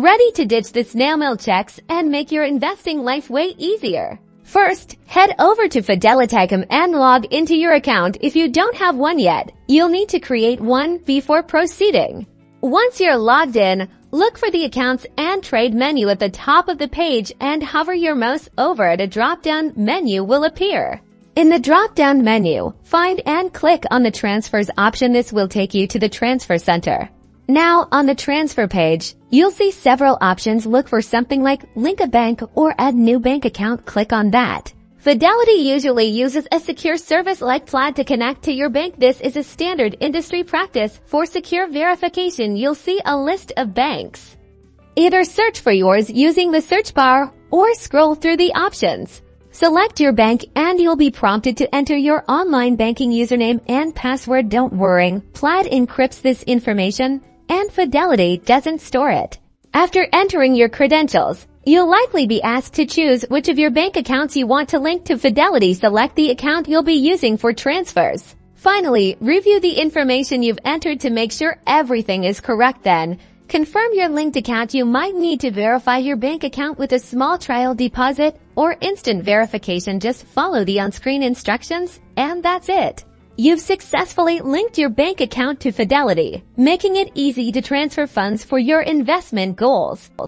Ready to ditch the snail mail checks and make your investing life way easier? First, head over to Fidelity and log into your account if you don't have one yet. You'll need to create one before proceeding. Once you're logged in, look for the Accounts and Trade menu at the top of the page and hover your mouse over it. A drop-down menu will appear. In the drop-down menu, find and click on the Transfers option. This will take you to the Transfer Center. Now, on the Transfer page, you'll see several options. Look for something like Link a Bank or Add New Bank Account. Click on that. Fidelity usually uses a secure service like Plaid to connect to your bank. This is a standard industry practice. For secure verification, you'll see a list of banks. Either search for yours using the search bar or scroll through the options. Select your bank and you'll be prompted to enter your online banking username and password. Don't worry, Plaid encrypts this information and Fidelity doesn't store it. After entering your credentials, you'll likely be asked to choose which of your bank accounts you want to link to Fidelity. Select the account you'll be using for transfers. Finally, review the information you've entered to make sure everything is correct. Then, confirm your linked account. You might need to verify your bank account with a small trial deposit or instant verification. Just follow the on-screen instructions, and that's it. You've successfully linked your bank account to Fidelity, making it easy to transfer funds for your investment goals.